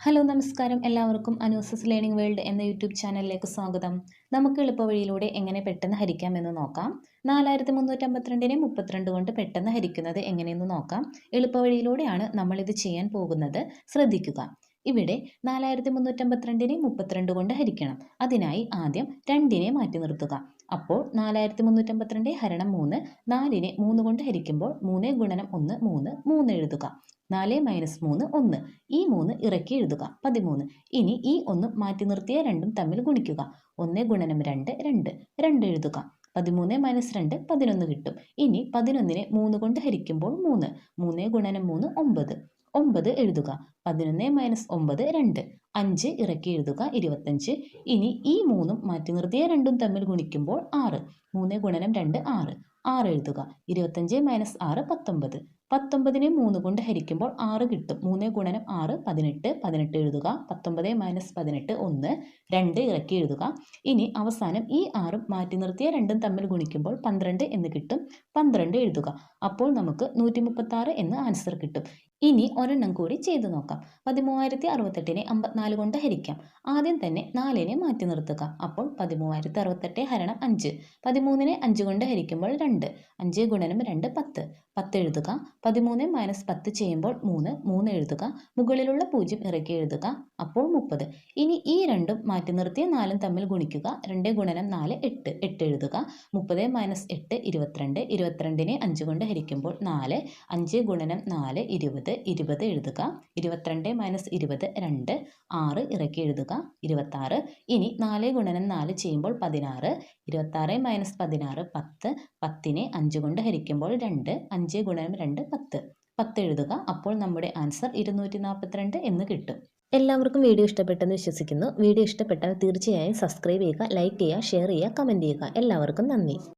Hello നമസ്കാരം എല്ലാവർക്കും അനൂസസ് learning world എന്ന യൂട്യൂബ് ചാനലിലേക്ക് സ്വാഗതം. നമുക്ക് എളുപ്പവഴിയിലൂടെ എങ്ങനെ പെട്ടെന്ന് ഹരിക്കാമെന്ന് നോക്കാം. 4352നെ 32 കൊണ്ട് പെട്ടെന്ന് ഹരിക്കുന്നത് എങ്ങനെയെന്ന് നോക്കാം. എളുപ്പവഴിയിലൂടെയാണ് നമ്മളിത് ചെയ്യാൻ പോകുന്നത്. ശ്രദ്ധിക്കുക. ഇവിടെ 4352നെ 32 കൊണ്ട് ഹരിക്കണം. അതിനായി ആദ്യം 2നെ മാറ്റി നിർത്തുക. അപ്പോൾ 4352 ഹരണം 3, 4നെ 3 കൊണ്ട് ഹരിക്കുമ്പോൾ 3 ഗുണനം 1 3 3 എഴുതുക. 4 മൈനസ് 3 1. ഈ 3 ഇറക്കി എഴുതുക 13. ഇനി ഈ 1 മാറ്റി നിർത്തിയ രണ്ടും തമ്മിൽ ഗുണിക്കുക. 1 ഗുണനം 2 2 2 എഴുതുക. 13 മൈനസ് 2 11 കിട്ടും. ഇനി 11നെ 3 കൊണ്ട് ഹരിക്കുമ്പോൾ 3 3 ഗുണനം 3 9 9 എഴുതുക. 11 മൈനസ് 9 2 5 ഇറക്കി എഴുതുക 25. ഇനി ഈ 3ഉം മാറ്റി നിർത്തിയ രണ്ടും തമ്മിൽ ഗുണിക്കുമ്പോൾ 6 3 ഗുണനം 2 6 6 എഴുതുക. 25 മൈനസ് 6 19 19നെ 3 കൊണ്ട് ഹരിക്കുമ്പോൾ 6 കിട്ടും. 3 ഗുണനം 6 18 18 എഴുതുക. 19 മൈനസ് 18 1 2 ഇറക്കി എഴുതുക. ഇനി അവസാനം ഈ 6ഉം മാറ്റി നിർത്തിയ രണ്ടും തമ്മിൽ ഗുണിക്കുമ്പോൾ 12 എന്ന് കിട്ടും. 12 എഴുതുക. അപ്പോൾ നമുക്ക് 136 എന്ന് ആൻസർ കിട്ടും. ഇനി ഒരെണ്ണം കൂടി ചെയ്തു നോക്കാം. 13068നെ 54 കൊണ്ട് ഹരിക്കാം. ആദ്യം തന്നെ 4നെ മാറ്റി നിർത്തുക. അപ്പോൾ 13068 ഹരണം 5. 13നെ 5 കൊണ്ട് ഹരിക്കുമ്പോൾ 2 5 ഗുണനം 2 10 10 എഴുതുക. 13 മൈനസ് 10 ചെയ്യുമ്പോൾ 3 3 എഴുതുക. മുകളിലുള്ള 0 ഇറക്കി എഴുതുക. അപ്പോൾ 30. ഇനി ഈ രണ്ടും മാറ്റി നിർത്തിയ 4ഉം തമ്മിൽ ഗുണിക്കുക. 2 ഗുണനം 4 8 8 എഴുതുക. 30 മൈനസ് 8 22 22നെ 5 കൊണ്ട് ഹരിക്കുമ്പോൾ 4 5 ഗുണനം 4 20 20 എഴുതുക. 22 മൈനസ് 20 2 6 ഇറക്കി എഴുതുക 26. ഇനി 4 ഗുണനം 4 ചെയ്യുമ്പോൾ 16 26 മൈനസ് 16 10 10നെ 5 കൊണ്ട് ഹരിക്കുമ്പോൾ 2 5 ഗുണനം 2 10 10 എഴുതുക. അപ്പോൾ നമ്മുടെ ആൻസർ 242 എന്ന് കിട്ടും. എല്ലാവർക്കും വീഡിയോ ഇഷ്ടപ്പെട്ടെന്ന് വിശ്വസിക്കുന്നു. വീഡിയോ ഇഷ്ടപ്പെട്ടാൽ തീർച്ചയായും സബ്സ്ക്രൈബ് ചെയ്യുക, ലൈക്ക് ചെയ്യുക, ഷെയർ ചെയ്യുക, കമൻറ്റ് ചെയ്യുക. എല്ലാവർക്കും നന്ദി.